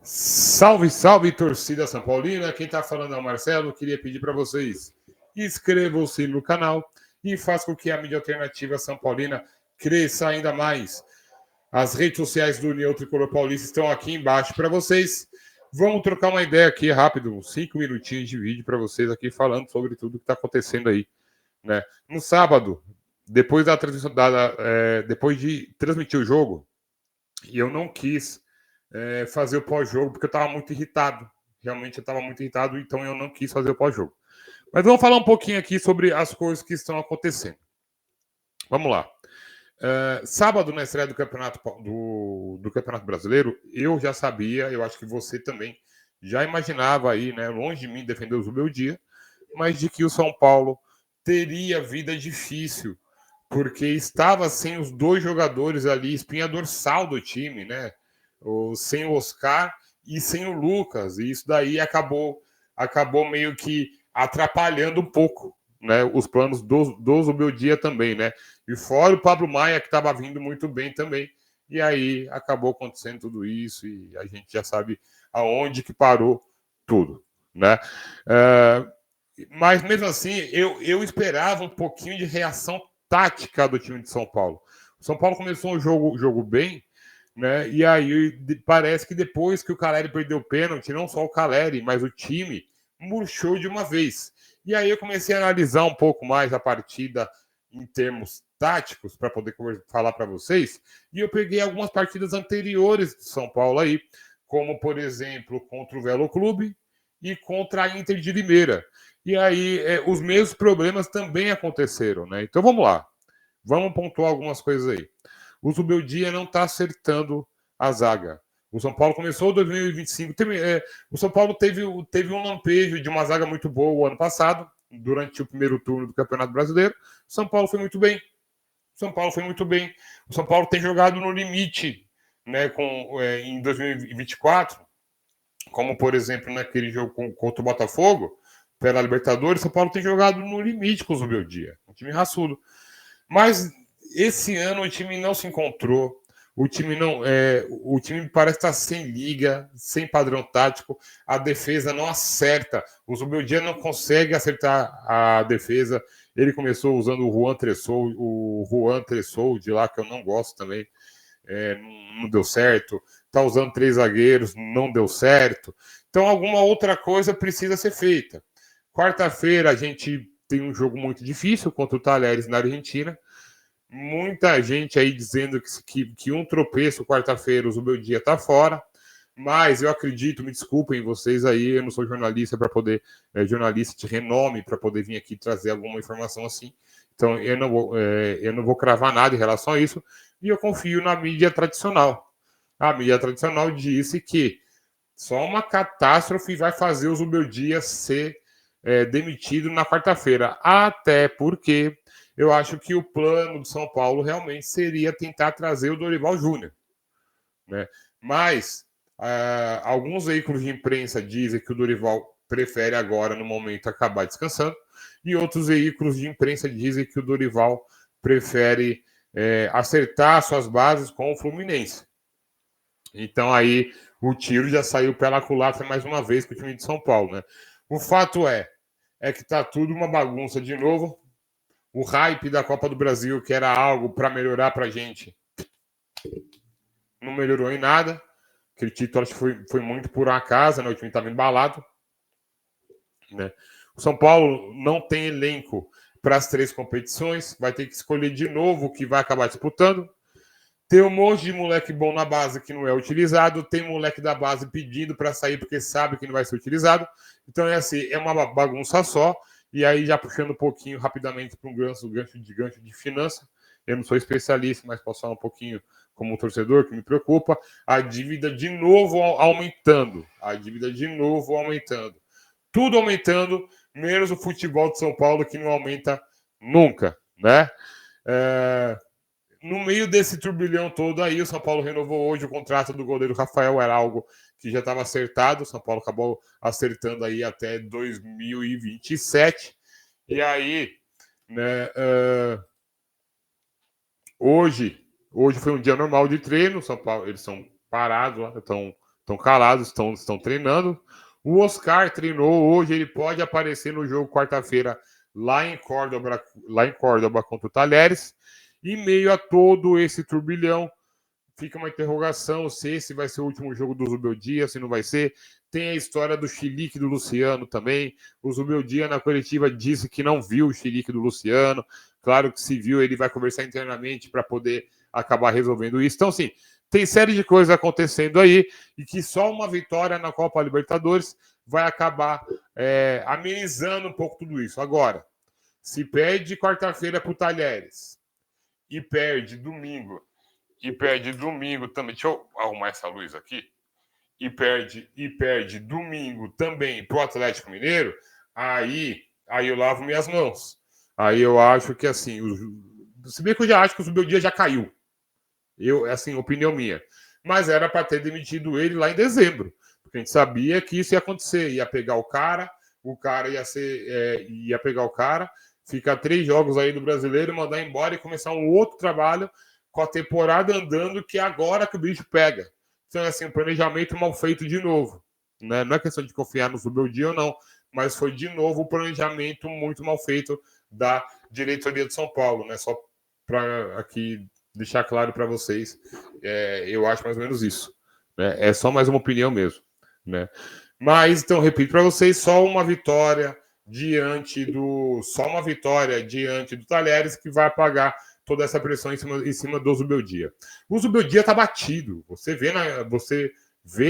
Salve, salve, torcida São Paulina. Quem tá falando é o Marcelo. Queria pedir para vocês inscrevam-se no canal e façam com que a mídia alternativa São Paulina cresça ainda mais. As redes sociais do União Tricolor Paulista estão aqui embaixo para vocês. Vamos trocar uma ideia aqui rápido, uns 5 minutinhos de vídeo para vocês aqui falando sobre tudo que está acontecendo aí, né? No sábado, depois da transmissão, depois de transmitir o jogo, e eu não quis fazer o pós-jogo, porque eu estava muito irritado. Realmente eu estava muito irritado, então eu não quis fazer o pós-jogo. Mas vamos falar um pouquinho aqui sobre as coisas que estão acontecendo. Vamos lá. Sábado, na estreia do Campeonato Brasileiro, eu já sabia, eu acho que você também já imaginava aí, né, longe de mim defender o Zubeldia, mas de que o São Paulo teria vida difícil, porque estava sem os dois jogadores ali, espinha dorsal do time, né? Sem o Oscar e sem o Lucas. E isso daí acabou meio que atrapalhando um pouco, né, os planos do Zubeldia também, né? E fora o Pablo Maia, que estava vindo muito bem também. E aí acabou acontecendo tudo isso e a gente já sabe aonde que parou tudo, né? Mas mesmo assim, eu esperava um pouquinho de reação tática do time de São Paulo. O São Paulo começou o jogo bem, né? E aí parece que depois que o Caleri perdeu o pênalti, não só o Caleri, mas o time murchou de uma vez. E aí eu comecei a analisar um pouco mais a partida em termos táticos para poder falar para vocês. E eu peguei algumas partidas anteriores de São Paulo aí, como por exemplo contra o Velo Clube e contra a Inter de Limeira. E aí os mesmos problemas também aconteceram, né? Então vamos lá. Vamos pontuar algumas coisas aí. O Zubeldia não está acertando a zaga. O São Paulo começou 2025. O São Paulo teve um lampejo de uma zaga muito boa o ano passado, durante o primeiro turno do Campeonato Brasileiro. O São Paulo foi muito bem. O São Paulo tem jogado no limite, né, em 2024, como por exemplo naquele jogo contra o Botafogo, pela Libertadores. O São Paulo tem jogado no limite com o Zubeldia. Um time raçudo. Mas esse ano o time não se encontrou. O time parece estar sem liga, sem padrão tático. A defesa não acerta. O Zubeldia não consegue acertar a defesa. Ele começou usando o Juan Tressol de lá, que eu não gosto também. Não deu certo. Está usando 3 zagueiros, não deu certo. Então alguma outra coisa precisa ser feita. Quarta-feira a gente tem um jogo muito difícil contra o Talheres na Argentina. Muita gente aí dizendo que um tropeço quarta-feira, o Zubeldia está fora, mas eu acredito, me desculpem vocês aí, eu não sou jornalista para poder, jornalista de renome para poder vir aqui trazer alguma informação assim, então eu não vou cravar nada em relação a isso, e eu confio na mídia tradicional. A mídia tradicional disse que só uma catástrofe vai fazer o Zubeldia ser demitido na quarta-feira, até porque eu acho que o plano de São Paulo realmente seria tentar trazer o Dorival Júnior, né? Mas alguns veículos de imprensa dizem que o Dorival prefere agora, no momento, acabar descansando, e outros veículos de imprensa dizem que o Dorival prefere acertar suas bases com o Fluminense. Então aí o tiro já saiu pela culatra mais uma vez para o time de São Paulo, né? O fato é que tá tudo uma bagunça de novo. O hype da Copa do Brasil, que era algo para melhorar para a gente, não melhorou em nada. Aquele título acho que foi muito por acaso, né? O time estava embalado, né? O São Paulo não tem elenco para as 3 competições, vai ter que escolher de novo o que vai acabar disputando. Tem um monte de moleque bom na base que não é utilizado, tem moleque da base pedindo para sair porque sabe que não vai ser utilizado. Então é assim, é uma bagunça só. E aí, já puxando um pouquinho rapidamente para um gancho de finança, eu não sou especialista, mas posso falar um pouquinho como torcedor, que me preocupa, a dívida de novo aumentando. Tudo aumentando, menos o futebol de São Paulo, que não aumenta nunca, né? No meio desse turbilhão todo aí, o São Paulo renovou hoje o contrato do goleiro Rafael, era algo que já estava acertado. O São Paulo acabou acertando aí até 2027. E aí, né, hoje foi um dia normal de treino. São Paulo, eles são parados, estão estão calados, estão treinando. O Oscar treinou hoje, ele pode aparecer no jogo quarta-feira lá em Córdoba contra o Talheres. Em meio a todo esse turbilhão, fica uma interrogação se esse vai ser o último jogo do Zubeldia, se não vai ser. Tem a história do chilique do Luciano também. O Zubeldia, na coletiva, disse que não viu o chilique do Luciano. Claro que se viu, ele vai conversar internamente para poder acabar resolvendo isso. Então, sim, tem série de coisas acontecendo aí e que só uma vitória na Copa Libertadores vai acabar amenizando um pouco tudo isso. Agora, se perde quarta-feira para o Talheres e perde domingo também. Deixa eu arrumar essa luz aqui. E perde domingo também pro Atlético Mineiro, aí eu lavo minhas mãos. Aí eu acho que assim, se bem que eu já acho que o Zubeldia já caiu. Assim, opinião minha. Mas era para ter demitido ele lá em dezembro, porque a gente sabia que isso ia acontecer, ia pegar o cara ia pegar o cara, ficar 3 jogos aí do Brasileiro, mandar embora e começar um outro trabalho com a temporada andando, que é agora que o bicho pega. Então, assim, um planejamento mal feito de novo. Né? Não é questão de confiar no Zubeldia ou não, mas foi de novo o planejamento muito mal feito da diretoria de São Paulo. Né? Só para aqui deixar claro para vocês, eu acho mais ou menos isso. Né? É só mais uma opinião mesmo. Né? Mas, então, repito para vocês, só uma vitória diante do Talheres que vai apagar toda essa pressão em cima do Zubeldia. O Zubeldia está batido. Você vê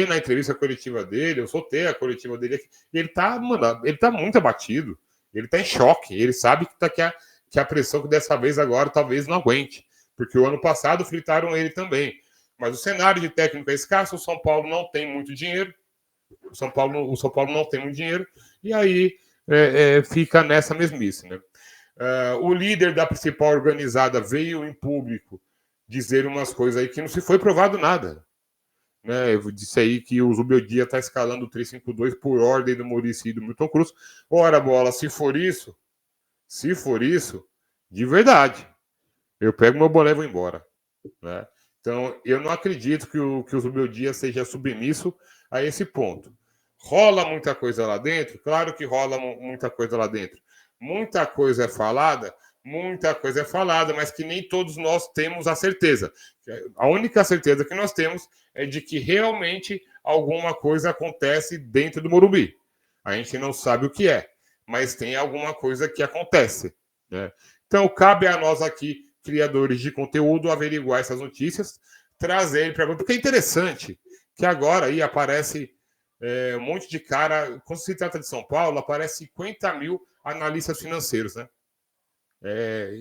na entrevista coletiva dele, eu soltei a coletiva dele aqui, ele tá muito abatido. Ele está em choque. Ele sabe que a pressão que dessa vez agora talvez não aguente. Porque o ano passado fritaram ele também. Mas o cenário de técnico é escasso, o São Paulo não tem muito dinheiro. O São Paulo não tem muito dinheiro. E aí fica nessa mesmice, né? O líder da principal organizada veio em público dizer umas coisas aí que não se foi provado nada. Né? Eu disse aí que o Zubeldia está escalando o 3-5-2 por ordem do Muricy e do Milton Cruz. Ora, bola, se for isso, de verdade, eu pego meu boné e vou embora. Né? Então, eu não acredito que o Zubeldia seja submisso a esse ponto. Rola muita coisa lá dentro? Claro que rola muita coisa lá dentro. Muita coisa é falada, mas que nem todos nós temos a certeza. A única certeza que nós temos é de que realmente alguma coisa acontece dentro do Morumbi. A gente não sabe o que é, mas tem alguma coisa que acontece. Né? Então, cabe a nós aqui, criadores de conteúdo, averiguar essas notícias, trazer para... Porque é interessante que agora aí aparece um monte de cara... Quando se trata de São Paulo, aparece 50 mil analistas financeiros, né?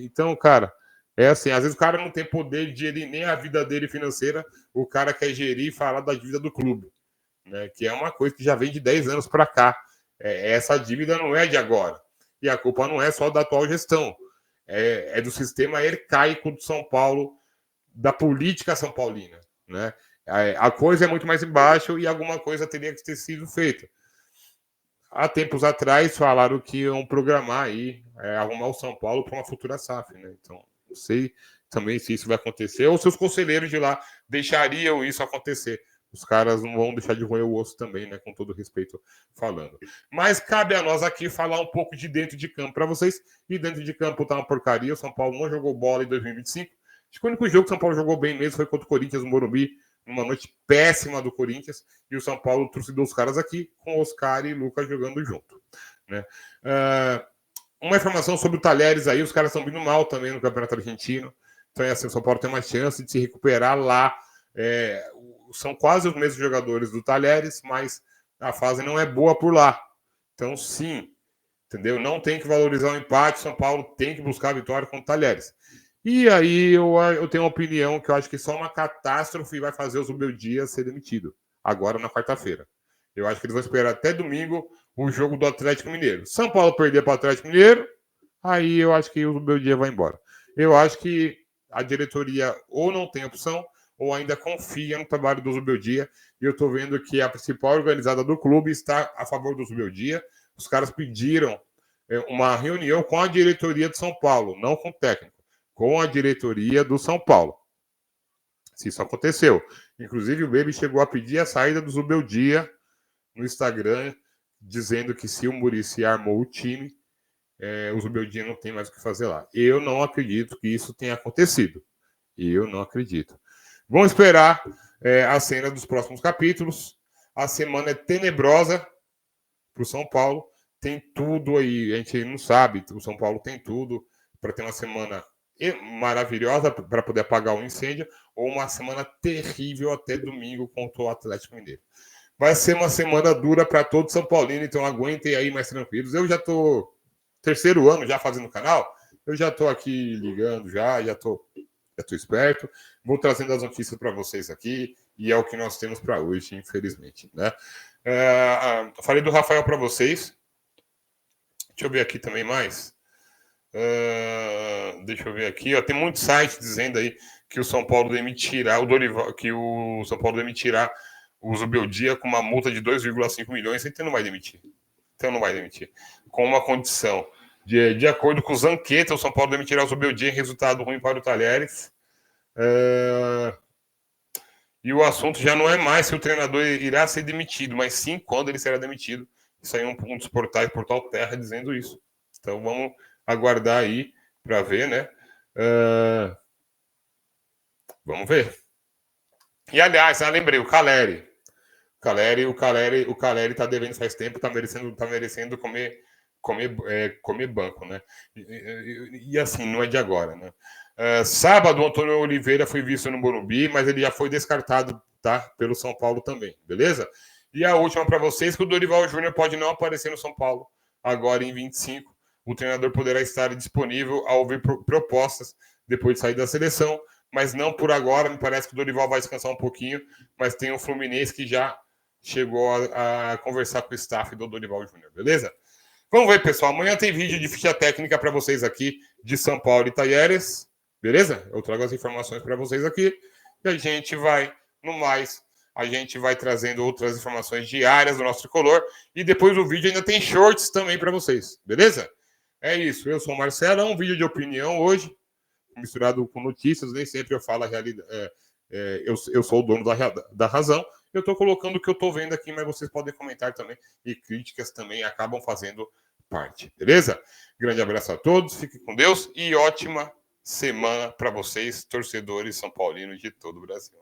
Então, cara, assim, às vezes o cara não tem poder de gerir nem a vida dele financeira, o cara quer gerir e falar da dívida do clube, né? Que é uma coisa que já vem de 10 anos para cá. Essa dívida não é de agora. E a culpa não é só da atual gestão. É do sistema arcaico de São Paulo, da política são paulina, né? A coisa é muito mais embaixo e alguma coisa teria que ter sido feita. Há tempos atrás falaram que iam programar aí, arrumar o São Paulo para uma futura SAF, né? Então, não sei também se isso vai acontecer ou se os conselheiros de lá deixariam isso acontecer. Os caras não vão deixar de roer o osso também, né? Com todo respeito falando. Mas cabe a nós aqui falar um pouco de dentro de campo para vocês. E dentro de campo tá uma porcaria. O São Paulo não jogou bola em 2025. Acho que o único jogo que o São Paulo jogou bem mesmo foi contra o Corinthians no Morumbi. Uma noite péssima do Corinthians. E o São Paulo trucidou os caras aqui com Oscar e Lucas jogando junto. Né? Uma informação sobre o Talheres aí. Os caras estão vindo mal também no Campeonato Argentino. Então, assim, o São Paulo tem uma chance de se recuperar lá. São quase os mesmos jogadores do Talheres, mas a fase não é boa por lá. Então, sim, entendeu? Não tem que valorizar o empate, São Paulo tem que buscar a vitória contra o Talheres. E aí eu tenho uma opinião que eu acho que só uma catástrofe vai fazer o Zubeldia ser demitido, agora na quarta-feira. Eu acho que eles vão esperar até domingo o jogo do Atlético Mineiro. São Paulo perder para o Atlético Mineiro, aí eu acho que o Zubeldia vai embora. Eu acho que a diretoria ou não tem opção, ou ainda confia no trabalho do Zubeldia. E eu estou vendo que a principal organizada do clube está a favor do Zubeldia. Os caras pediram uma reunião com a diretoria de São Paulo, não com o técnico, com a diretoria do São Paulo. Se isso aconteceu. Inclusive, o Baby chegou a pedir a saída do Zubeldia no Instagram, dizendo que se o Muricy armou o time, o Zubeldia não tem mais o que fazer lá. Eu não acredito que isso tenha acontecido. Eu não acredito. Vamos esperar a cena dos próximos capítulos. A semana é tenebrosa para o São Paulo. Tem tudo aí, a gente não sabe. O São Paulo tem tudo para ter uma semana maravilhosa para poder apagar o incêndio, ou uma semana terrível até domingo contra o Atlético Mineiro. Vai ser uma semana dura para todo São Paulino, então aguentem aí mais tranquilos. Eu já estou terceiro ano já fazendo o canal, eu já estou aqui ligando, já estou esperto, vou trazendo as notícias para vocês aqui, e é o que nós temos para hoje, infelizmente. Né? Falei do Rafael para vocês. Deixa eu ver aqui também mais. Deixa eu ver aqui. Ó, tem muito site dizendo aí que o São Paulo demitirá o Dorival, que o São Paulo demitirá o Zubeldia com uma multa de 2,5 milhões. Então não vai demitir. Com uma condição. De acordo com o Zanqueta, o São Paulo demitirá o Zubeldia em resultado ruim para o Talheres. E o assunto já não é mais se o treinador irá ser demitido, mas sim quando ele será demitido. Isso aí é um dos portais, Portal Terra, dizendo isso. Então vamos aguardar aí para ver, né? Vamos ver. E aliás, lembrei, o Caleri. O Caleri tá devendo faz tempo, tá merecendo comer banco, né? E assim, não é de agora, né? Sábado, o Antônio Oliveira foi visto no Morumbi, mas ele já foi descartado, tá? Pelo São Paulo também, beleza? E a última para vocês, que o Dorival Júnior pode não aparecer no São Paulo agora em 25. O treinador poderá estar disponível a ouvir propostas depois de sair da seleção, mas não por agora. Me parece que o Dorival vai descansar um pouquinho, mas tem um Fluminense que já chegou a conversar com o staff do Dorival Júnior, beleza? Vamos ver, pessoal. Amanhã tem vídeo de ficha técnica para vocês aqui de São Paulo e Talheres, beleza? Eu trago as informações para vocês aqui e a gente vai, no mais, a gente vai trazendo outras informações diárias do nosso tricolor e depois do vídeo ainda tem shorts também para vocês, beleza? É isso. Eu sou o Marcelo, é um vídeo de opinião hoje, misturado com notícias, nem sempre eu falo a realidade. Eu sou o dono da razão. Eu estou colocando o que eu estou vendo aqui, mas vocês podem comentar também. E críticas também acabam fazendo parte. Beleza? Grande abraço a todos. Fiquem com Deus e ótima semana para vocês, torcedores são paulinos de todo o Brasil.